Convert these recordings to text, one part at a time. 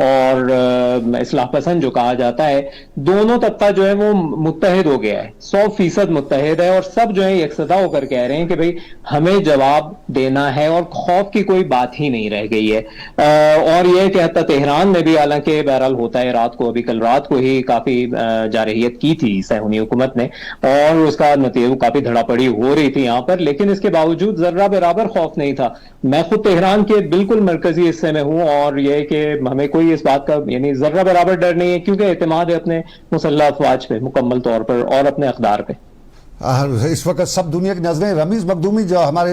اور اصلاح پسند جو کہا جاتا ہے، دونوں طبقہ جو ہے وہ متحد ہو گیا ہے، 100% متحد ہے، اور سب جو ہے یکساں ہو کر کہہ رہے ہیں کہ بھئی ہمیں جواب دینا ہے، اور خوف کی کوئی بات ہی نہیں رہ گئی ہے۔ اور یہ کہ حتی تہران میں بھی، حالانکہ بہرحال ہوتا ہے رات کو، ابھی کل رات کو ہی کافی جارحیت کی تھی صہیونی حکومت نے، اور اس کا نتیجہ کافی دھڑا پڑی ہو رہی تھی یہاں پر، لیکن اس کے باوجود ذرہ برابر خوف نہیں تھا۔ میں خود تہران کے بالکل مرکزی حصے میں ہوں، اور یہ کہ ہمیں کوئی اس بات کا یعنی ذرہ برابر ڈر نہیں ہے، کیونکہ اعتماد ہے اپنے مسلح افواج پہ مکمل طور پر، اور اپنے اقدار پہ۔ اس وقت سب دنیا کی نظریں رمیز مخدومی جو ہمارے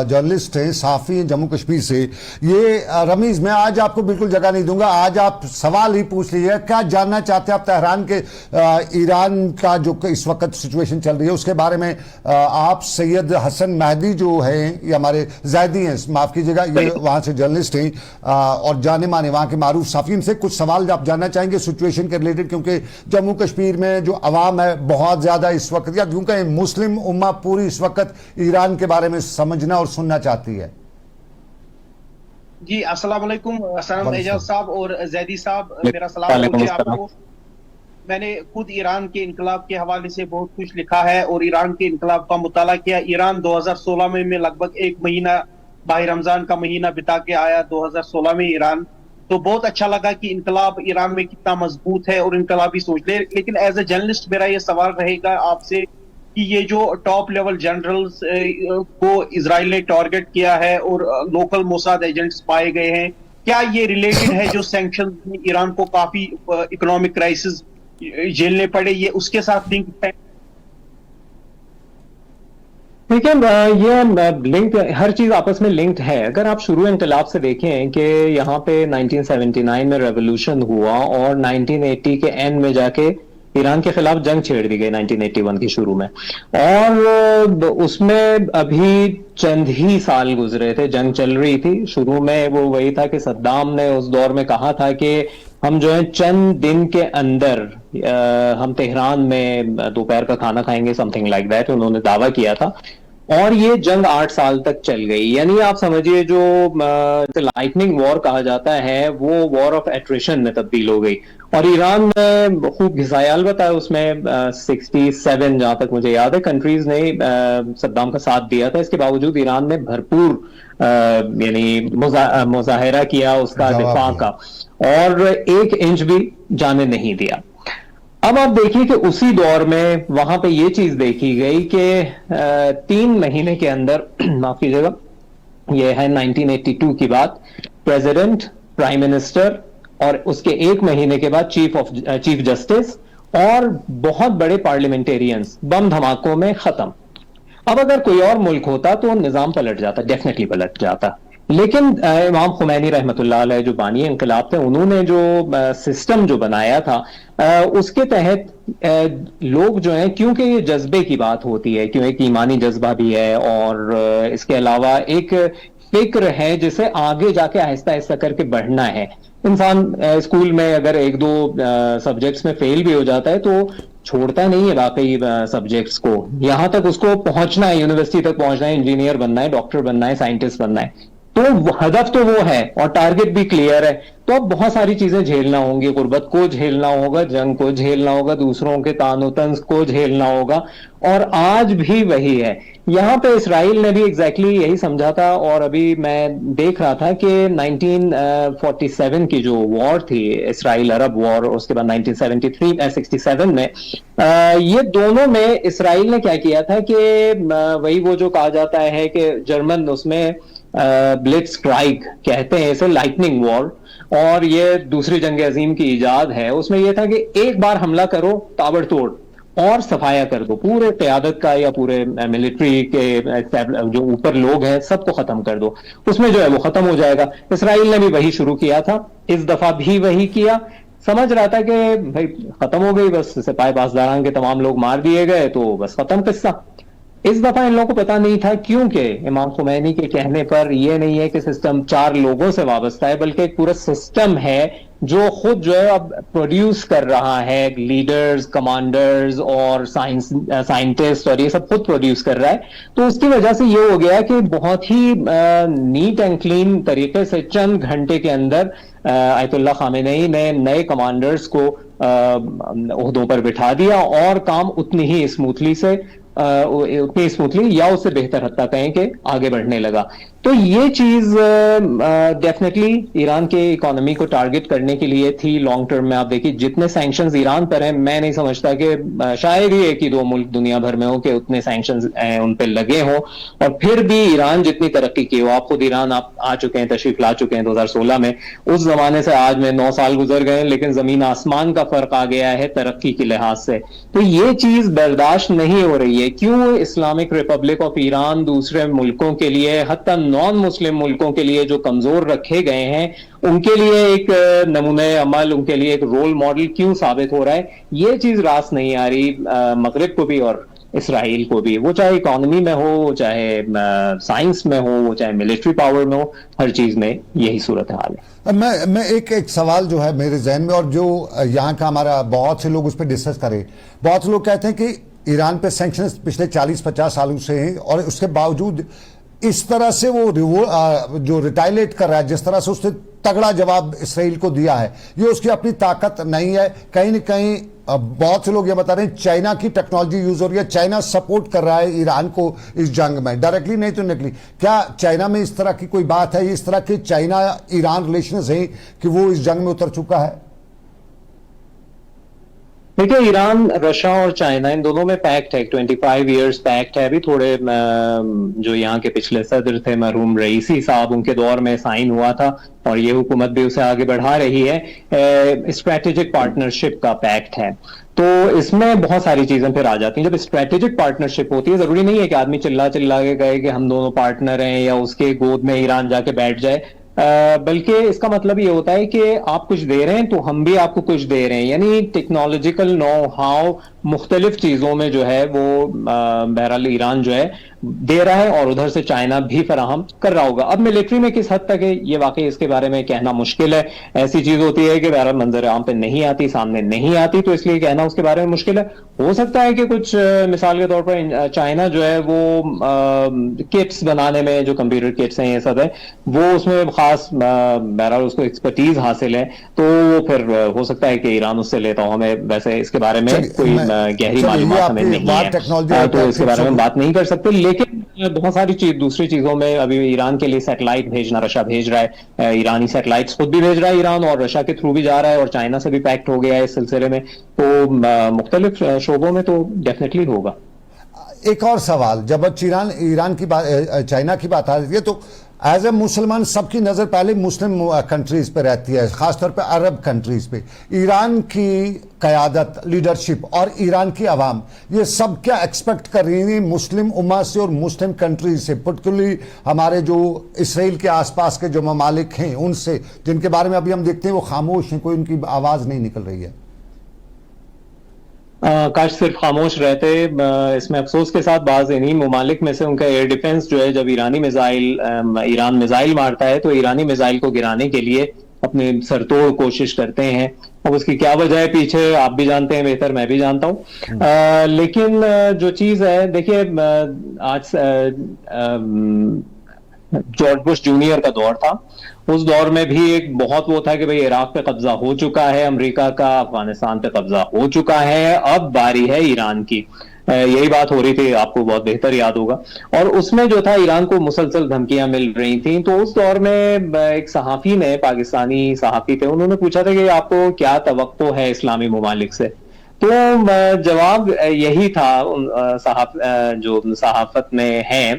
جرنلسٹ ہیں، صحافی ہیں جموں کشمیر سے، یہ رمیز میں آج آپ کو بالکل جگہ نہیں دوں گا، آج آپ سوال ہی پوچھ لیجیے، کیا جاننا چاہتے ہیں آپ تہران کے ایران کا جو اس وقت سچویشن چل رہی ہے اس کے بارے میں؟ آپ سید حسن مہدی جو ہیں، یہ ہمارے زیدی ہیں، معاف کیجیے گا، یہ وہاں سے جرنلسٹ ہیں اور جانے مانے وہاں کے معروف صحافی، سے کچھ سوال آپ جاننا چاہیں گے سچویشن کے ریلیٹڈ، کیونکہ جموں کشمیر میں جو عوام ہے بہت زیادہ اس وقت، یا کیونکہ مسلم امہ پوری اس وقت ایران کے بارے میں سمجھنا اور سننا چاہتی ہے۔ جی السلام علیکم سنم اعجاز صاحب اور زیدی صاحب، میرا سلام پہنچے آپ کو۔ میں نے خود ایران کے انقلاب کے حوالے سے بہت کچھ لکھا ہے اور ایران کے انقلاب کا مطالعہ کیا۔ ایران 2016 میں لگ بھگ ایک مہینہ ماہ رمضان کا مہینہ بتا کے آیا 2016 میں ایران، تو بہت اچھا لگا کہ انقلاب ایران میں کتنا مضبوط ہے اور انقلابی سوچ لے۔ لیکن ایز اے جرنلسٹ میرا یہ سوال رہے گا آپ سے کہ یہ جو ٹاپ لیول جنرلز کو اسرائیل نے ٹارگٹ کیا ہے اور لوکل موساد ایجنٹس پائے گئے ہیں، کیا یہ ریلیٹڈ ہے جو سینکشن ایران کو کافی اکنامک کرائسس جھیلنے پڑے، یہ اس کے ساتھ لنک ہے؟ دیکھیں یہ لنک، ہر چیز آپس میں لنکڈ ہے۔ اگر آپ شروع انقلاب سے دیکھیں کہ یہاں پہ 1979 میں ریولوشن ہوا اور 1980 کے اینڈ میں جا کے ایران کے خلاف جنگ چھیڑ دی گئی 1981 کی شروع میں، اور اس میں ابھی چند ہی سال گزرے تھے، جنگ چل رہی تھی۔ شروع میں وہ وہی تھا کہ صدام نے اس دور میں کہا تھا کہ ہم جو ہے چند دن کے اندر ہم تہران میں دوپہر کا کھانا کھائیں گے، سم تھنگ لائک دیٹ، انہوں نے دعویٰ کیا تھا، اور یہ جنگ 8 سال تک چل گئی۔ یعنی آپ سمجھیے جو لائٹننگ وار کہا جاتا ہے وہ وار آف ایٹریشن میں تبدیل ہو گئی، اور ایران نے خوب گھسایا۔ البتہ اس میں 67 جہاں تک مجھے یاد ہے کنٹریز نے صدام کا ساتھ دیا تھا، اس کے باوجود ایران نے بھرپور یعنی مظاہرہ کیا اس کا دفاع کا، اور 1 انچ بھی جانے نہیں دیا۔ اب آپ دیکھیے کہ اسی دور میں وہاں پہ یہ چیز دیکھی گئی کہ 3 مہینے کے اندر معاف کیجیے گا، یہ ہے 1982 کی بات، پریزیڈنٹ، پرائم منسٹر اور اس کے 1 مہینے کے بعد چیف جسٹس اور بہت بڑے پارلیمنٹیرینز بم دھماکوں میں ختم۔ اب اگر کوئی اور ملک ہوتا تو نظام پلٹ جاتا، ڈیفینیٹلی پلٹ جاتا، لیکن امام خمینی رحمۃ اللہ علیہ جو بانی انقلاب تھے، انہوں نے جو سسٹم جو بنایا تھا اس کے تحت لوگ جو ہیں، کیونکہ یہ جذبے کی بات ہوتی ہے، کیوں ایک ایمانی جذبہ بھی ہے، اور اس کے علاوہ ایک فکر ہے جسے آگے جا کے آہستہ آہستہ کر کے بڑھنا ہے۔ انسان اسکول میں اگر 1-2 سبجیکٹس میں فیل بھی ہو جاتا ہے تو چھوڑتا نہیں ہے باقی سبجیکٹس کو، یہاں تک اس کو پہنچنا ہے، یونیورسٹی تک پہنچنا ہے، انجینئر بننا ہے، ڈاکٹر بننا ہے، سائنٹسٹ بننا ہے، تو ہدف تو وہ ہے اور ٹارگٹ بھی کلیئر ہے۔ تو اب بہت ساری چیزیں جھیلنا ہوں گی، غربت کو جھیلنا ہوگا، جنگ کو جھیلنا ہوگا، دوسروں کے طعن و طنز کو جھیلنا ہوگا، اور آج بھی وہی ہے۔ یہاں پہ اسرائیل نے بھی ایگزیکٹلی یہی سمجھا تھا، اور ابھی میں دیکھ رہا تھا کہ 1947 کی جو وار تھی، اسرائیل عرب وار، اس کے بعد 1967 میں یہ دونوں میں اسرائیل نے کیا کیا تھا کہ وہی وہ جو کہا جاتا ہے کہ جرمن اس میں بلٹس اسٹرائک کہتے ہیں اسے، لائٹننگ وار، اور یہ دوسری جنگ عظیم کی ایجاد ہے۔ اس میں یہ تھا کہ ایک بار حملہ کرو تابڑ توڑ اور صفایا کر دو، پورے قیادت کا یا پورے ملٹری کے جو اوپر لوگ ہیں سب کو ختم کر دو، اس میں جو ہے وہ ختم ہو جائے گا۔ اسرائیل نے بھی وہی شروع کیا تھا، اس دفعہ بھی وہی کیا، سمجھ رہا تھا کہ بھائی ختم ہو گئی، بس سپاہی پاسداران کے تمام لوگ مار دیے گئے تو بس ختم قصہ۔ اس دفعہ ان لوگوں کو پتا نہیں تھا، کیونکہ امام خمینی کے کہنے پر یہ نہیں ہے کہ سسٹم 4 لوگوں سے وابستہ ہے، بلکہ ایک پورا سسٹم ہے جو خود جو ہے اب پروڈیوس کر رہا ہے لیڈرز, کمانڈرز اور سائنٹسٹ, اور یہ سب خود پروڈیوس کر رہا ہے. تو اس کی وجہ سے یہ ہو گیا کہ بہت ہی نیٹ اینڈ کلین طریقے سے چند گھنٹے کے اندر آیت اللہ خامنئی نے نئے کمانڈرز کو عہدوں پر بٹھا دیا, اور کام اتنی ہی اسموتھلی یا اس سے بہتر حتیٰ کہیں کہ آگے بڑھنے لگا. تو یہ چیز ڈیفینیٹلی ایران کے اکانومی کو ٹارگٹ کرنے کے لیے تھی لانگ ٹرم میں. آپ دیکھیے جتنے سینکشنز ایران پر ہیں, میں نہیں سمجھتا کہ شاید ہی ایک ہی دو ملک دنیا بھر میں ہو کہ اتنے سینکشنز ان پہ لگے ہوں, اور پھر بھی ایران جتنی ترقی کی ہو. آپ خود ایران آپ آ چکے ہیں, تشریف لا چکے ہیں 2016 میں, اس زمانے سے آج میں 9 سال گزر گئے, لیکن زمین آسمان کا فرق آ گیا ہے ترقی کے لحاظ سے. تو یہ چیز برداشت نہیں ہو رہی ہے. کیوں اسلامک ریپبلک آف ایران دوسرے ملکوں کے لیے, حتیٰ نان مسلم ملکوں کے لیے جو کمزور رکھے گئے ہیں, ان کے لیے ایک نمونہ عمل, ان کے لیے ایک رول ماڈل کیوں ثابت ہو رہا ہے؟ یہ چیز راست نہیں آ رہی مغرب کو بھی اور اسرائیل کو بھی. وہ چاہے اکانومی میں ہو, وہ چاہے سائنس میں ہو, وہ چاہے ملٹری پاور میں ہو, ہر چیز میں یہی صورتحال ہے. میں ایک سوال جو ہے میرے ذہن میں, اور جو یہاں کا ہمارا بہت سے لوگ اس پہ ڈسکس کریں, بہت سے لوگ کہتے ہیں کہ ایران پہ سینکشنز پچھلے 40-50 سالوں سے ہیں, اور اس کے باوجود اس طرح سے وہ جو ریٹائلیٹ کر رہا ہے, جس طرح سے اس نے تگڑا جواب اسرائیل کو دیا ہے, یہ اس کی اپنی طاقت نہیں ہے. کہیں نہ کہیں بہت سے لوگ یہ بتا رہے ہیں چائنا کی ٹیکنالوجی یوز ہو رہی ہے, چائنا سپورٹ کر رہا ہے ایران کو اس جنگ میں, ڈائریکٹلی نہیں تو انڈائریکٹلی. کیا چائنا میں اس طرح کی کوئی بات ہے, اس طرح کے چائنا ایران ریلیشنز ہیں کہ وہ اس جنگ میں اتر چکا ہے؟ دیکھیے ایران, رشیا اور چائنا ان دونوں میں پیکٹ ہے, 25 ایئرز پیکٹ ہے. ابھی تھوڑے جو یہاں کے پچھلے صدر تھے مرحوم رئیسی صاحب, ان کے دور میں سائن ہوا تھا, اور یہ حکومت بھی اسے آگے بڑھا رہی ہے. اسٹریٹجک پارٹنرشپ کا پیکٹ ہے. تو اس میں بہت ساری چیزیں پھر آ جاتی ہیں. جب اسٹریٹجک پارٹنرشپ ہوتی ہے, ضروری نہیں ہے کہ آدمی چلا کے کہے کہ ہم دونوں پارٹنر ہیں, یا اس کے گود میں ایران جا کے بیٹھ جائے, بلکہ اس کا مطلب یہ ہوتا ہے کہ آپ کچھ دے رہے ہیں تو ہم بھی آپ کو کچھ دے رہے ہیں. یعنی ٹیکنالوجیکل نو ہاؤ مختلف چیزوں میں جو ہے وہ بہرحال ایران جو ہے دے رہا ہے, اور ادھر سے چائنا بھی فراہم کر رہا ہوگا. اب ملٹری میں کس حد تک ہے یہ واقعی اس کے بارے میں کہنا مشکل ہے. ایسی چیز ہوتی ہے کہ بہرحال منظر عام پہ نہیں آتی, سامنے نہیں آتی, تو اس لیے کہنا اس کے بارے میں مشکل ہے. ہو سکتا ہے کہ کچھ مثال کے طور پر چائنا جو ہے وہ کٹس بنانے میں, جو کمپیوٹر کٹس ہیں یہ سب ہے, وہ اس میں خاص بہرحال اس کو ایکسپرٹیز حاصل ہے, تو وہ پھر ہو سکتا ہے کہ ایران اس سے لیتا ہو. ہمیں ویسے اس کے بارے میں کوئی گہری معلومات ہمیں نہیں ہے, تو اس کے بارے میں بات نہیں کر سکتے. لیکن بہت ساری دوسری چیزوں میں ابھی ایران کے لیے سیٹلائٹ بھیجنا, رشیا بھیج رہا ہے, ایرانی سیٹلائٹس خود بھی بھیج رہا ہے ایران, اور رشیا کے تھرو بھی جا رہا ہے, اور چائنا سے بھی پیکٹ ہو گیا ہے اس سلسلے میں. تو مختلف شعبوں میں تو ڈیفینیٹلی ہوگا. ایک اور سوال, جب ایران کی بات, چائنا کی بات آ رہی ہے, تو ایز اے مسلمان سب کی نظر پہلے مسلم کنٹریز پہ رہتی ہے, خاص طور پہ عرب کنٹریز پہ. ایران کی قیادت, لیڈرشپ اور ایران کی عوام, یہ سب کیا ایکسپیکٹ کر رہی ہیں مسلم امہ سے اور مسلم کنٹریز سے, پرٹیکولرلی ہمارے جو اسرائیل کے آس پاس کے جو ممالک ہیں ان سے, جن کے بارے میں ابھی ہم دیکھتے ہیں وہ خاموش ہیں, کوئی ان کی آواز نہیں نکل رہی ہے. کاش صرف خاموش رہتے. اس میں افسوس کے ساتھ بعض انہی ممالک میں سے ان کا ایئر ڈیفنس جو ہے, جب ایران میزائل مارتا ہے تو ایرانی میزائل کو گرانے کے لیے اپنے سرتوڑ کوشش کرتے ہیں. اب اس کی کیا وجہ ہے پیچھے آپ بھی جانتے ہیں بہتر, میں بھی جانتا ہوں. لیکن جو چیز ہے, دیکھیے آج جارج بش جونیئر کا دور تھا, اس دور میں بھی ایک بہت وہ تھا کہ بھئی عراق پہ قبضہ ہو چکا ہے امریکہ کا, افغانستان پہ قبضہ ہو چکا ہے, اب باری ہے ایران کی. یہی بات ہو رہی تھی, آپ کو بہت بہتر یاد ہوگا. اور اس میں جو تھا ایران کو مسلسل دھمکیاں مل رہی تھیں. تو اس دور میں ایک صحافی نے, پاکستانی صحافی تھے, انہوں نے پوچھا تھا کہ آپ کو کیا توقع ہے اسلامی ممالک سے. تو جواب یہی تھا, جو صحافت میں ہیں,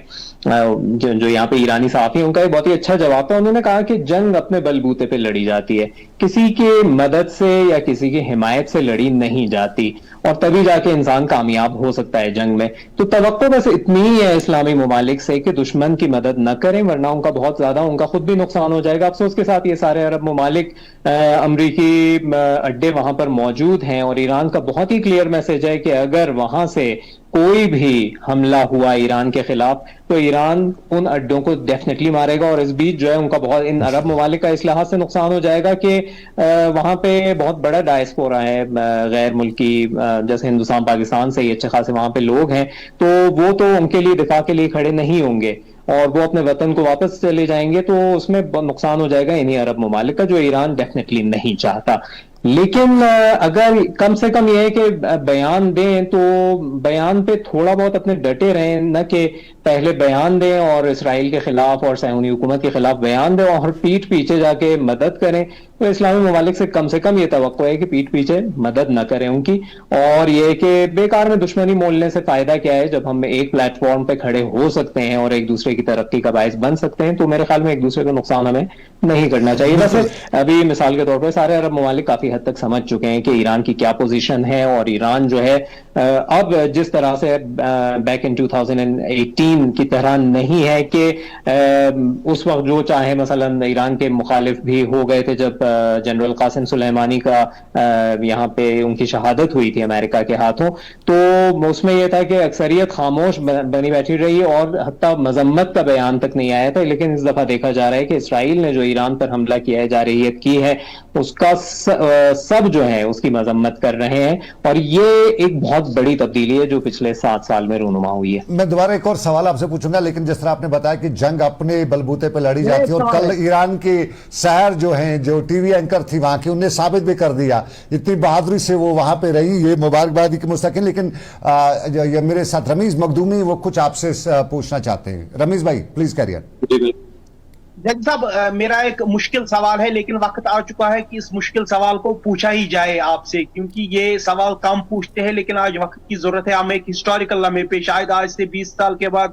جو یہاں پہ ایرانی صحافی, ان کا ایک بہت ہی اچھا جواب تھا. انہوں نے کہا کہ جنگ اپنے بلبوتے پہ لڑی جاتی ہے, کسی کے مدد سے یا کسی کی حمایت سے لڑی نہیں جاتی, اور تبھی جا کے انسان کامیاب ہو سکتا ہے جنگ میں. تو توقع بس اتنی ہی ہے اسلامی ممالک سے کہ دشمن کی مدد نہ کریں, ورنہ ان کا بہت زیادہ, ان کا خود بھی نقصان ہو جائے گا. افسوس کے ساتھ یہ سارے عرب ممالک, امریکی اڈے وہاں پر موجود ہیں, اور ایران کا بہت ہی کلیئر میسج ہے کہ اگر وہاں سے کوئی بھی حملہ ہوا ایران کے خلاف تو ایران ان اڈوں کو ڈیفینیٹلی مارے گا. اور اس بیچ جو ہے ان کا بہت ان عرب ممالک کا اس لحاظ سے نقصان ہو جائے گا کہ وہاں پہ بہت بڑا ڈائسپورا ہے غیر ملکی, جیسے ہندوستان پاکستان سے ہی اچھے خاصے وہاں پہ لوگ ہیں, تو وہ تو ان کے لیے دفاع کے لیے کھڑے نہیں ہوں گے اور وہ اپنے وطن کو واپس چلے جائیں گے, تو اس میں نقصان ہو جائے گا انہی عرب ممالک کا, جو ایران ڈیفینیٹلی نہیں چاہتا. لیکن اگر کم سے کم یہ ہے کہ بیان دیں تو بیان پہ تھوڑا بہت اپنے ڈٹے رہیں, نہ کہ پہلے بیان دیں اور اسرائیل کے خلاف اور صہیونی حکومت کے خلاف بیان دیں اور پیٹھ پیچھے جا کے مدد کریں. تو اسلامی ممالک سے کم یہ توقع ہے کہ پیٹھ پیچھے مدد نہ کریں ان کی, اور یہ کہ بیکار میں دشمنی مولنے سے فائدہ کیا ہے جب ہم ایک پلیٹ فارم پہ کھڑے ہو سکتے ہیں اور ایک دوسرے کی ترقی کا باعث بن سکتے ہیں. تو میرے خیال میں ایک دوسرے کو نقصان ہمیں نہیں کرنا چاہیے. ویسے ابھی مثال کے طور پہ سارے عرب ممالک کافی حد تک سمجھ چکے ہیں کہ ایران کی کیا پوزیشن ہے, اور ایران جو ہے اب جس طرح سے بیک ان 2018 کی طرح نہیں ہے کہ اس وقت جو چاہے, مثلا ایران کے مخالف بھی ہو گئے تھے جب جنرل قاسم سلیمانی کا یہاں پہ ان کی شہادت ہوئی تھی امریکہ کے ہاتھوں, تو اس میں یہ تھا کہ اکثریت خاموش بنی بیٹھی رہی اور حتیٰ مذمت کا بیان تک نہیں آیا تھا. لیکن اس دفعہ دیکھا جا رہا ہے کہ اسرائیل نے جو ایران پر حملہ کیا ہے, جارحیت کی ہے, اس کا سب جو ہے اس کی مذمت کر رہے ہیں, اور یہ ایک بہت بڑی تبدیلی ہے جو پچھلے 7 سال میں رونما ہوئی ہے. میں دوبارہ ایک اور سوال آپ سے پوچھوں گا, لیکن جس طرح آپ نے بتایا کہ جنگ اپنے بلبوتے پہ لڑی جاتی ہے, اور کل ایران کے سحر جو ہیں, جو ٹی وی اینکر تھی وہاں کی, انہوں نے ثابت بھی کر دیا اتنی بہادری سے وہ وہاں پہ رہی, یہ مبارکبادی کی مستحق. لیکن میرے ساتھ رمیز مخدومی, وہ کچھ آپ سے پوچھنا چاہتے ہیں. رمیز بھائی پلیز کیریئر. جج صاحب, میرا ایک مشکل سوال ہے, لیکن وقت آ چکا ہے کہ اس مشکل سوال کو پوچھا ہی جائے آپ سے, کیونکہ یہ سوال کم پوچھتے ہیں لیکن آج وقت کی ضرورت ہے. ہم ایک ہسٹوریکل لمحے پہ, شاید آج سے 20 سال کے بعد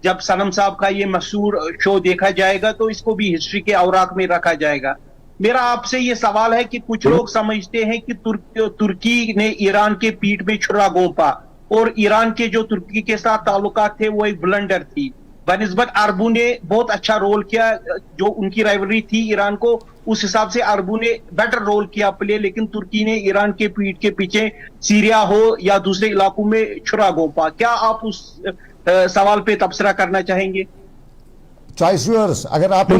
جب صنم صاحب کا یہ مشہور شو دیکھا جائے گا تو اس کو بھی ہسٹری کے اوراق میں رکھا جائے گا. میرا آپ سے یہ سوال ہے کہ کچھ لوگ سمجھتے ہیں کہ ترکی نے ایران کے پیٹھ میں چھرا گھونپا, اور ایران کے جو ترکی کے ساتھ تعلقات تھے وہ ایک بلنڈر تھی. بنسبت عربوں نے بہت اچھا رول کیا, جو ان کی رائیولری تھی ایران کو, اس حساب سے عربوں نے بیٹر رول کیا پلے, لیکن ترکی نے ایران کے پیٹھ کے پیچھے سیریا ہو یا دوسرے علاقوں میں چھرا گھونپا. کیا آپ اس سوال پہ تبصرہ کرنا چاہیں گے؟ Choice yours. اگر آپ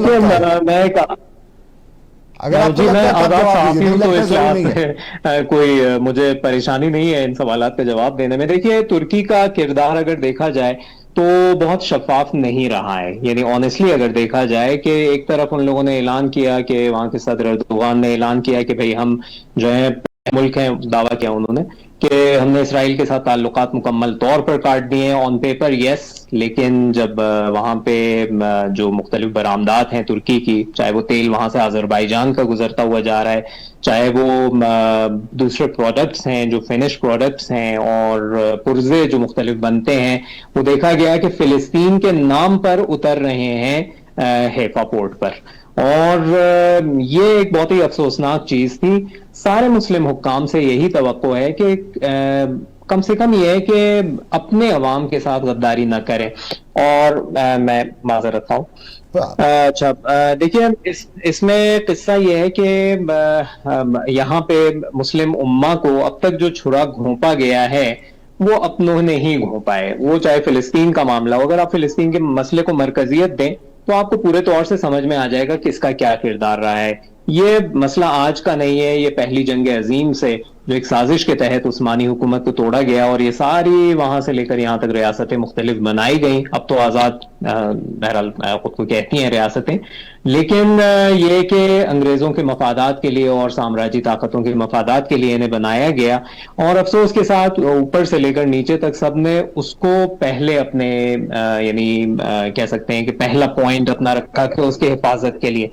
کوئی مجھے پریشانی نہیں ہے ان سوالات کا جواب دینے میں. دیکھیے, ترکی کا کردار اگر دیکھا جائے تو بہت شفاف نہیں رہا ہے. یعنی آنیسٹلی اگر دیکھا جائے کہ ایک طرف ان لوگوں نے اعلان کیا کہ وہاں کے صدر اردوغان نے اعلان کیا کہ بھئی ہم جو ہے ملک ہیں, دعویٰ کیا انہوں نے کہ ہم نے اسرائیل کے ساتھ تعلقات مکمل طور پر کاٹ دیے ہیں آن پیپر, یس. لیکن جب وہاں پہ جو مختلف برآمدات ہیں ترکی کی, چاہے وہ تیل وہاں سے آذربائیجان کا گزرتا ہوا جا رہا ہے, چاہے وہ دوسرے پروڈکٹس ہیں جو فنش پروڈکٹس ہیں, اور پرزے جو مختلف بنتے ہیں, وہ دیکھا گیا کہ فلسطین کے نام پر اتر رہے ہیں حیفا پورٹ پر. اور یہ ایک بہت ہی افسوسناک چیز تھی. سارے مسلم حکام سے یہی توقع ہے کہ کم سے کم یہ ہے کہ اپنے عوام کے ساتھ غداری نہ کریں. اور میں معذرت خواہ ہوں. اچھا دیکھیے, اس میں قصہ یہ ہے کہ یہاں پہ مسلم امہ کو اب تک جو چھرا گھونپا گیا ہے وہ اپنوں نے ہی گھونپا ہے. وہ چاہے فلسطین کا معاملہ ہو, اگر آپ فلسطین کے مسئلے کو مرکزیت دیں تو آپ کو پورے طور سے سمجھ میں آ جائے گا کہ اس کا کیا کردار رہا ہے. یہ مسئلہ آج کا نہیں ہے, یہ پہلی جنگ عظیم سے جو ایک سازش کے تحت عثمانی حکومت کو توڑا گیا, اور یہ ساری وہاں سے لے کر یہاں تک ریاستیں مختلف بنائی گئیں. اب تو آزاد بہرحال خود کو کہتی ہیں ریاستیں, لیکن یہ کہ انگریزوں کے مفادات کے لیے اور سامراجی طاقتوں کے مفادات کے لیے انہیں بنایا گیا, اور افسوس کے ساتھ اوپر سے لے کر نیچے تک سب نے اس کو پہلے اپنے یعنی کہہ سکتے ہیں کہ پہلا پوائنٹ اپنا رکھا کہ اس کی حفاظت کے لیے.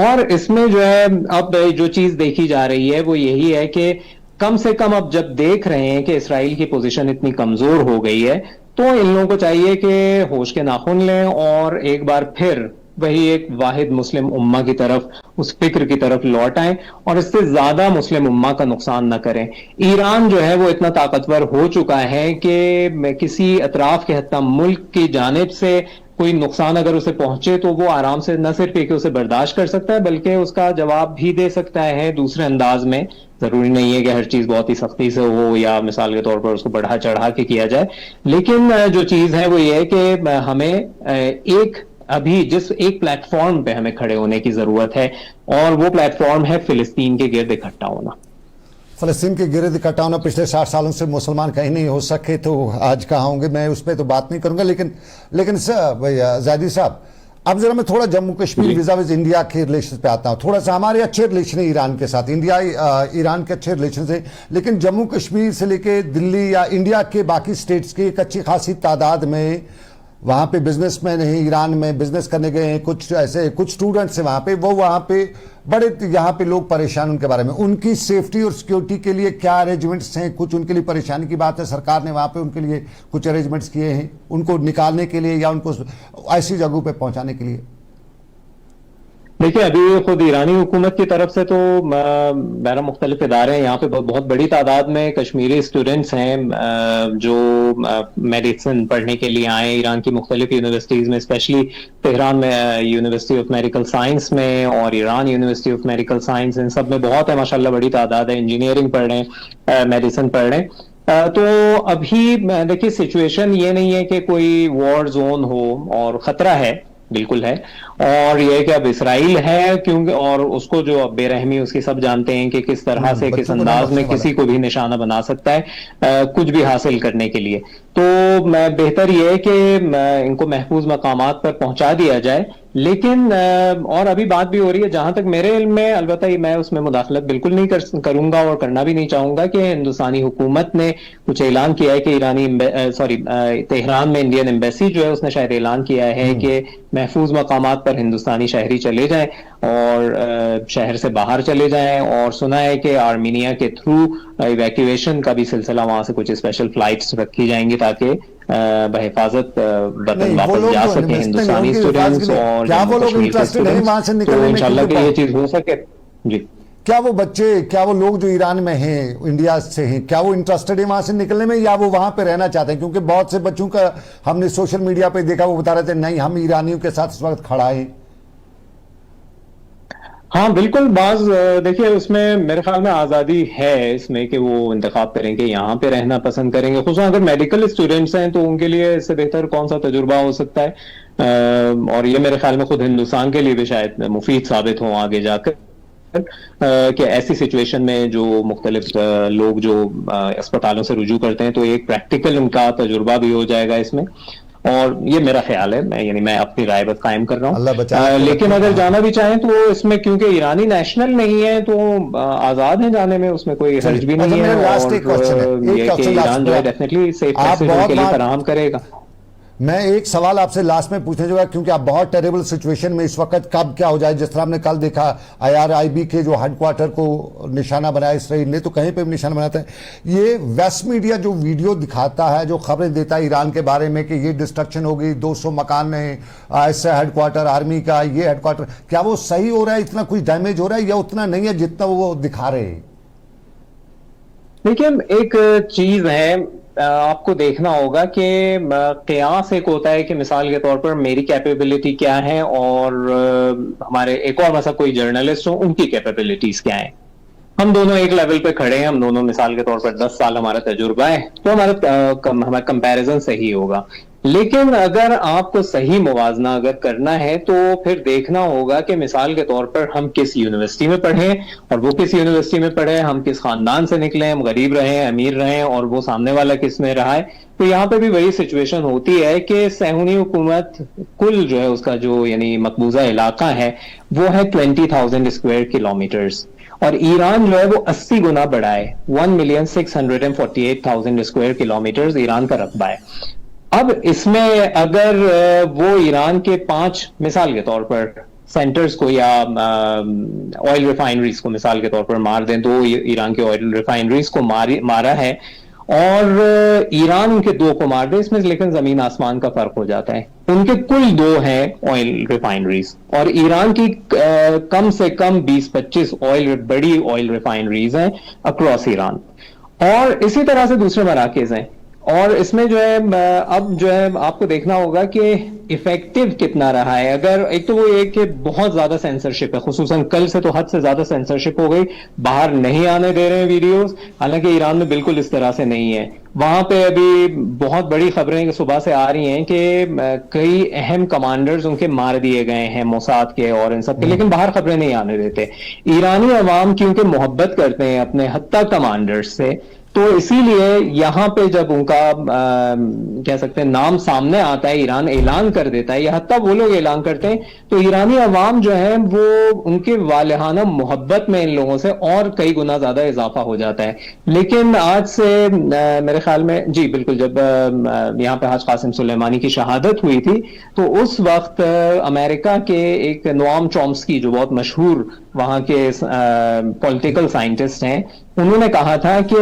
اور اس میں جو ہے اب جو چیز دیکھی جا رہی ہے وہ یہی ہے کہ کم سے کم اب جب دیکھ رہے ہیں کہ اسرائیل کی پوزیشن اتنی کمزور ہو گئی ہے تو ان لوگوں کو چاہیے کہ ہوش کے ناخن لیں اور ایک بار پھر وہی ایک واحد مسلم امہ کی طرف, اس فکر کی طرف لوٹ آئیں اور اس سے زیادہ مسلم امہ کا نقصان نہ کریں. ایران جو ہے وہ اتنا طاقتور ہو چکا ہے کہ کسی اطراف کے حتیٰ ملک کی جانب سے کوئی نقصان اگر اسے پہنچے تو وہ آرام سے نہ صرف کہ اسے برداشت کر سکتا ہے بلکہ اس کا جواب بھی دے سکتا ہے دوسرے انداز میں, ضروری نہیں ہے کہ ہر چیز بہت ہی سختی سے ہو یا مثال کے طور پر اس کو بڑھا چڑھا کے کیا جائے، لیکن جو چیز ہے وہ یہ ہے کہ ہمیں ایک ابھی جس ایک پلیٹ فارم پہ ہمیں کھڑے ہونے کی ضرورت ہے، اور وہ پلیٹ فارم ہے فلسطین کے گرد اکٹھا ہونا۔ فلسطین کے گرد اکٹھا ہونا، پچھلے 60 سالوں سے مسلمان کہیں نہیں ہو سکے تو آج کہاں ہوں گے، میں اس پہ تو بات نہیں کروں گا، لیکن زیدی صاحب اب ذرا میں تھوڑا جموں کشمیر ویزا وز انڈیا کے ریلیشن پہ آتا ہوں۔ تھوڑا سا ہمارے اچھے ریلیشن ہیں ایران کے ساتھ، انڈیا ایران کے اچھے ریلیشن ہیں، لیکن جموں کشمیر سے لے کے دلی یا انڈیا کے باقی سٹیٹس کی ایک اچھی خاصی تعداد میں وہاں پہ بزنس مین ہیں، ایران میں بزنس کرنے گئے ہیں، کچھ اسٹوڈنٹس ہیں وہاں پہ، وہ وہاں پہ بڑے یہاں پہ لوگ پریشان ان کے بارے میں، ان کی سیفٹی اور سیکیورٹی کے لیے کیا ارینجمنٹس ہیں؟ کچھ ان کے لیے پریشانی کی بات ہے، سرکار نے وہاں پہ ان کے لیے کچھ ارینجمنٹس کیے ہیں ان کو نکالنے کے لیے یا ان کو ایسی جگہوں پہ پہنچانے کے لیے؟ دیکھیے ابھی خود ایرانی حکومت کی طرف سے تو میرا مختلف ادارے ہیں، یہاں پہ بہت بڑی تعداد میں کشمیری اسٹوڈنٹس ہیں جو میڈیسن پڑھنے کے لیے آئے ایران کی مختلف یونیورسٹیز میں، اسپیشلی تہران میں یونیورسٹی آف میڈیکل سائنس میں اور Iran university of medical science, ان سب میں بہت ہے ماشاءاللہ بڑی تعداد ہے، انجینئرنگ پڑھ رہے ہیں، میڈیسن پڑھ رہے ہیں۔ تو ابھی دیکھیے سچویشن یہ نہیں ہے کہ کوئی وار زون ہو، اور خطرہ ہے، بالکل ہے، اور یہ کہ اب اسرائیل ہے کیونکہ، اور اس کو جو بے رحمی اس کی سب جانتے ہیں کہ کس طرح سے کس انداز میں کسی کو بھی نشانہ بنا سکتا ہے کچھ بھی حاصل کرنے کے لیے، تو بہتر یہ ہے کہ ان کو محفوظ مقامات پر پہنچا دیا جائے۔ لیکن اور ابھی بات بھی ہو رہی ہے جہاں تک میرے علم میں، البتہ میں اس میں مداخلت بالکل نہیں کروں گا اور کرنا بھی نہیں چاہوں گا، کہ ہندوستانی حکومت نے کچھ اعلان کیا ہے کہ تہران میں انڈین ایمبیسی جو ہے اس نے شاید اعلان کیا ہے کہ محفوظ مقامات پر ہندوستانی شہری چلے جائیں اور شہر سے باہر چلے جائیں، اور سنا ہے کہ آرمینیا کے تھرو ایویکویشن کا بھی سلسلہ وہاں سے کچھ اسپیشل فلائٹس رکھی جائیں گی تاکہ بحفاظت وطن واپس جا سکے ہندوستانی اسٹوڈنٹس، اور تو انشاءاللہ کہ یہ چیز ہو سکے۔ جی کیا وہ بچے، کیا وہ لوگ جو ایران میں ہیں، انڈیا سے ہیں، کیا وہ انٹرسٹڈ ہیں وہاں سے نکلنے میں، یا وہ وہاں پہ رہنا چاہتے ہیں؟ کیونکہ بہت سے بچوں کا ہم نے سوشل میڈیا پہ دیکھا، وہ بتا رہے تھے نہیں ہم ایرانیوں کے ساتھ اس وقت کھڑا ہیں۔ ہاں بالکل، دیکھیے اس میں میرے خیال میں آزادی ہے اس میں کہ وہ انتخاب کریں کہ یہاں پہ رہنا پسند کریں گے، خصوصاً اگر میڈیکل اسٹوڈنٹس ہیں تو ان کے لیے اس سے بہتر کون سا تجربہ ہو سکتا ہے، اور یہ میرے خیال میں خود ہندوستان کے لیے بھی شاید مفید ثابت ہو آگے جا کر، کہ ایسی سچویشن میں جو مختلف لوگ جو اسپتالوں سے رجوع کرتے ہیں تو ایک پریکٹیکل ان کا تجربہ بھی ہو جائے گا اس میں، اور یہ میرا خیال ہے، میں اپنی رائے بس قائم کر رہا ہوں۔ لیکن اگر جانا بھی چاہیں تو اس میں کیونکہ ایرانی نیشنل نہیں ہے تو آزاد ہیں جانے میں، اس میں کوئی حرج بھی نہیں ہے، اور یہ کہ ایران جو ہے ڈیفینیٹلی سیف پیسج ان کے لیے فراہم کرے گا۔ میں ایک سوال آپ سے لاسٹ میں پوچھنے جو ہے، کیونکہ آپ بہت ٹیریبل سچویشن میں اس وقت کب کیا ہو جائے، جس طرح ہم نے کل دیکھا IRIB کے جو ہیڈ کوارٹر کو نشانہ بنایا اسرائیل نے، تو کہیں پہ بھی نشانہ بناتا ہے۔ یہ ویسٹ میڈیا جو ویڈیو دکھاتا ہے، جو خبریں دیتا ہے ایران کے بارے میں کہ یہ ڈسٹرکشن ہوگی، 200 مکان ہیں، ایسا ہیڈ کوارٹر آرمی کا، یہ ہیڈ کوارٹر، کیا وہ صحیح ہو رہا ہے؟ اتنا کچھ ڈیمیج ہو رہا ہے یا اتنا نہیں ہے جتنا وہ دکھا رہے ہیں؟ دیکھیے ایک چیز ہے، آپ کو دیکھنا ہوگا کہ قیاس ایک ہوتا ہے کہ مثال کے طور پر میری کیپیبلٹی کیا ہے، اور ہمارے ایک اور مثلا کوئی جرنلسٹ ہوں ان کی کیپیبلٹیز کیا ہیں۔ ہم دونوں ایک لیول پہ کھڑے ہیں، ہم دونوں مثال کے طور پر 10 سال ہمارا تجربہ ہے، تو ہمارا کمپیریزن صحیح ہوگا۔ لیکن اگر آپ کو صحیح موازنہ اگر کرنا ہے تو پھر دیکھنا ہوگا کہ مثال کے طور پر ہم کس یونیورسٹی میں پڑھیں، اور وہ کس یونیورسٹی میں پڑھے، ہم کس خاندان سے نکلے، ہم غریب رہیں، امیر رہیں، اور وہ سامنے والا کس میں رہا ہے۔ تو یہاں پہ بھی وہی سچویشن ہوتی ہے کہ صہیونی حکومت کل جو ہے اس کا جو یعنی مقبوضہ علاقہ ہے وہ ہے 20,000 اسکوائر کلومیٹرز، اور ایران جو ہے وہ 80 گنا بڑا ہے، 1,648,000 اسکوائر کلومیٹرز ایران کا رقبہ ہے۔ اب اس میں اگر وہ ایران کے 5 مثال کے طور پر سینٹرز کو یا آئل ریفائنریز کو مثال کے طور پر مار دیں، تو ایران کے آئل ریفائنریز کو مارا ہے، اور ایران ان کے 2 کو مار دے، اس میں لیکن زمین آسمان کا فرق ہو جاتا ہے۔ ان کے کل 2 ہیں آئل ریفائنریز، اور ایران کی کم سے کم 20-25 بڑی آئل ریفائنریز ہیں اکراس ایران، اور اسی طرح سے دوسرے مراکز ہیں۔ اور اس میں جو ہے اب جو ہے آپ کو دیکھنا ہوگا کہ افیکٹو کتنا رہا ہے. اگر ایک تو وہ یہ کہ بہت زیادہ سینسرشپ ہے, خصوصاً کل سے تو حد سے زیادہ سینسرشپ ہو گئی, باہر نہیں آنے دے رہے ہیں ویڈیوز, حالانکہ ایران میں بالکل اس طرح سے نہیں ہے. وہاں پہ ابھی بہت بڑی خبریں صبح سے آ رہی ہیں کہ کئی اہم کمانڈرز ان کے مار دیے گئے ہیں موساد کے اور ان سب کے, لیکن باہر خبریں نہیں آنے دیتے. ایرانی عوام کیونکہ محبت کرتے ہیں اپنے حتی کمانڈرز سے, تو اسی لیے یہاں پہ جب ان کا کہہ سکتے ہیں نام سامنے آتا ہے, ایران اعلان کر دیتا ہے یا حتیٰ وہ لوگ اعلان کرتے ہیں, تو ایرانی عوام جو ہے وہ ان کے والہانہ محبت میں ان لوگوں سے اور کئی گنا زیادہ اضافہ ہو جاتا ہے. لیکن آج سے میرے خیال میں جی بالکل جب یہاں پہ حاج قاسم سلیمانی کی شہادت ہوئی تھی تو اس وقت امریکہ کے ایک نوام چومسکی جو بہت مشہور وہاں کے پولیٹیکل سائنٹسٹ ہیں, انہوں نے کہا تھا کہ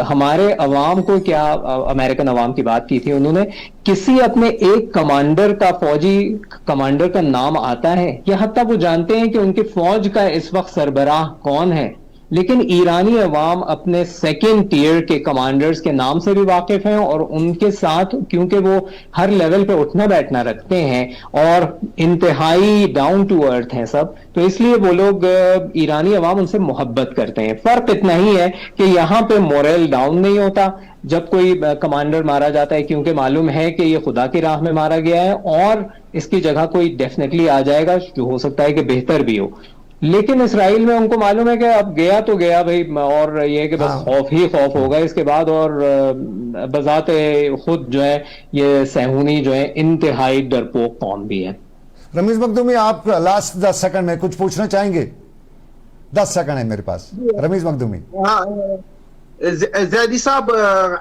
ہمارے عوام کو, کیا امریکن عوام کی بات کی تھی انہوں نے, کسی اپنے ایک کمانڈر کا, فوجی کمانڈر کا نام آتا ہے یا حتیٰ وہ جانتے ہیں کہ ان کی فوج کا اس وقت سربراہ کون ہے, لیکن ایرانی عوام اپنے سیکنڈ ٹیئر کے کمانڈرز کے نام سے بھی واقف ہیں اور ان کے ساتھ کیونکہ وہ ہر لیول پہ اٹھنا بیٹھنا رکھتے ہیں اور انتہائی ڈاؤن ٹو ارتھ ہیں سب, تو اس لیے وہ لوگ ایرانی عوام ان سے محبت کرتے ہیں. فرق اتنا ہی ہے کہ یہاں پہ مورل ڈاؤن نہیں ہوتا جب کوئی کمانڈر مارا جاتا ہے, کیونکہ معلوم ہے کہ یہ خدا کی راہ میں مارا گیا ہے اور اس کی جگہ کوئی ڈیفینیٹلی آ جائے گا جو ہو سکتا ہے کہ بہتر بھی ہو. لیکن اسرائیل میں ان کو معلوم ہے کہ اب گیا تو گیا بھائی, اور یہ کہ بس خوف ہی خوف ہوگا اس کے بعد, اور بذات خود جو ہے یہ صہیونی جو ہے انتہائی ڈرپوک قوم بھی ہے. رمیز مخدومی, آپ لاسٹ 10 سیکنڈ میں کچھ پوچھنا چاہیں گے؟ 10 سیکنڈ ہے میرے پاس. رمیز مخدومی. زیدی صاحب,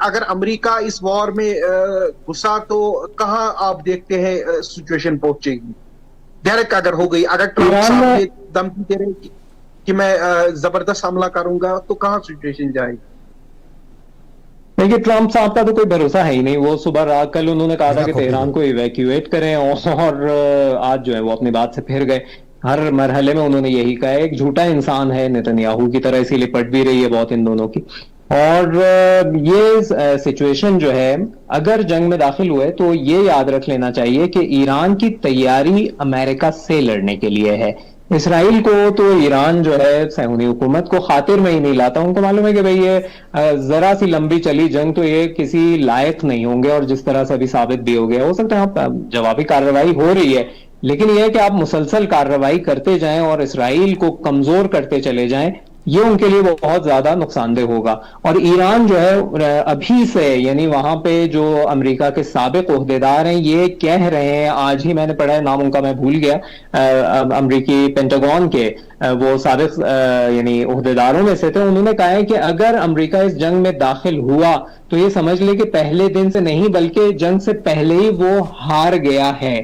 اگر امریکہ اس وار میں گھسا تو کہاں آپ دیکھتے ہیں سچویشن پہنچے گی؟ ڈائریکٹ اگر ہو گئی, اگر ٹرمپ صاحب یہ دھمکی دے رہے کہ میں زبردست حملہ کروں گا تو کہاں سچویشن جائے گی؟ دیکھیے ٹرمپ صاحب کا تو کوئی بھروسہ ہے ہی نہیں. وہ صبح رات کل انہوں نے کہا تھا کہ تہران کو ایویکیویٹ کریں اور آج جو ہے وہ اپنی بات سے پھر گئے. ہر مرحلے میں انہوں نے یہی کہا ہے. ایک جھوٹا انسان ہے نتنیاہو کی طرح, اسی لیے پٹ بھی رہی ہے بہت ان دونوں کی. اور یہ سچویشن جو ہے اگر جنگ میں داخل ہوئے تو یہ یاد رکھ لینا چاہیے کہ ایران کی تیاری امریکہ سے لڑنے کے لیے ہے. اسرائیل کو تو ایران جو ہے صہیونی حکومت کو خاطر میں ہی نہیں لاتا. ان کو معلوم ہے کہ بھئی یہ ذرا سی لمبی چلی جنگ تو یہ کسی لائق نہیں ہوں گے, اور جس طرح سے ابھی ثابت بھی ہو گیا. ہو سکتا ہے جوابی کارروائی ہو رہی ہے, لیکن یہ ہے کہ آپ مسلسل کارروائی کرتے جائیں اور اسرائیل کو کمزور کرتے چلے جائیں, یہ ان کے لیے بہت زیادہ نقصان دہ ہوگا. اور ایران جو ہے ابھی سے, یعنی وہاں پہ جو امریکہ کے سابق عہدیدار ہیں یہ کہہ رہے ہیں, آج ہی میں نے پڑھا ہے, نام ان کا میں بھول گیا, امریکی پینٹاگون کے وہ سابق یعنی عہدیداروں میں سے تھے. انہوں نے کہا ہے کہ اگر امریکہ اس جنگ میں داخل ہوا تو یہ سمجھ لے کہ پہلے دن سے نہیں بلکہ جنگ سے پہلے ہی وہ ہار گیا ہے.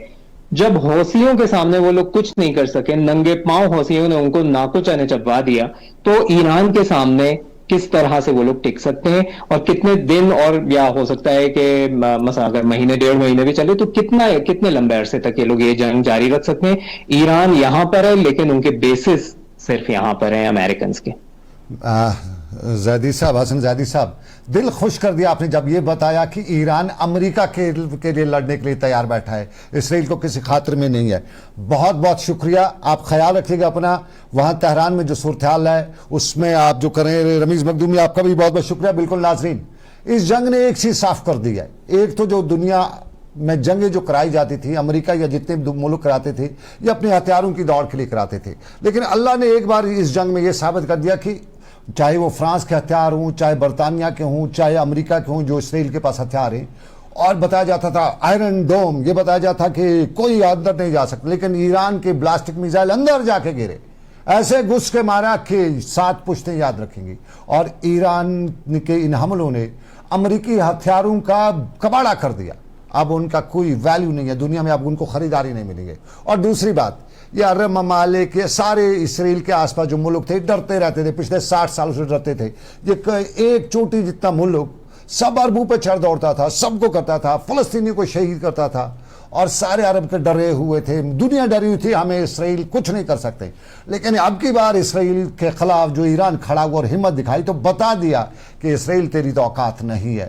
جب حوثیوں کے سامنے وہ لوگ کچھ نہیں کر سکے, ننگے پاؤں حوثیوں نے ان کو ناکو چنے چبوا دیا, تو ایران کے سامنے کس طرح سے وہ لوگ ٹک سکتے ہیں اور کتنے دن, اور یا ہو سکتا ہے کہ مثلا اگر مہینے ڈیڑھ مہینے بھی چلے تو کتنے لمبے عرصے تک یہ لوگ یہ جنگ جاری رکھ سکتے ہیں. ایران یہاں پر ہے لیکن ان کے بیسز صرف یہاں پر ہیں امریکنز کے. زیدی صاحب, حسن زیدی صاحب, دل خوش کر دیا آپ نے جب یہ بتایا کہ ایران امریکہ کے لیے لڑنے کے لیے تیار بیٹھا ہے, اسرائیل کو کسی خاطر میں نہیں ہے. بہت بہت شکریہ. آپ خیال رکھیے گا اپنا. وہاں تہران میں جو صورتحال ہے اس میں آپ جو کریں. رمیز مخدومی, آپ کا بھی بہت بہت شکریہ. بالکل ناظرین, اس جنگ نے ایک چیز صاف کر دی ہے. ایک تو جو دنیا میں جنگیں جو کرائی جاتی تھی, امریکہ یا جتنے ملک کراتے تھے, یہ اپنے ہتھیاروں کی دوڑ کے لیے کراتے تھے. لیکن اللہ نے ایک بار اس جنگ میں یہ ثابت کر دیا کہ چاہے وہ فرانس کے ہتھیار ہوں, چاہے برطانیہ کے ہوں, چاہے امریکہ کے ہوں, جو اسرائیل کے پاس ہتھیار ہیں, اور بتایا جاتا تھا آئرن ڈوم, یہ بتایا جاتا تھا کہ کوئی اندر نہیں جا سکتا, لیکن ایران کے بلاسٹک میزائل اندر جا کے گرے, ایسے گھس کے مارا کہ 7 پشتیں یاد رکھیں گی. اور ایران کے ان حملوں نے امریکی ہتھیاروں کا کباڑہ کر دیا. اب ان کا کوئی ویلیو نہیں ہے دنیا میں, اب ان کو خریداری نہیں ملے گی. اور دوسری بات, یہ عرب ممالک کے سارے اسرائیل کے آس پاس جو ملک تھے ڈرتے رہتے تھے, پچھلے 60 سالوں سے ڈرتے تھے. یہ ایک چوٹی جتنا ملک سب عربوں پہ چڑھ دوڑتا تھا, سب کو کرتا تھا, فلسطینی کو شہید کرتا تھا, اور سارے عرب کے ڈرے ہوئے تھے, دنیا ڈری ہوئی تھی ہمیں اسرائیل کچھ نہیں کر سکتے. لیکن اب کی بار اسرائیل کے خلاف جو ایران کھڑا ہوا اور ہمت دکھائی تو بتا دیا کہ اسرائیل تیری تو اوقات نہیں ہے.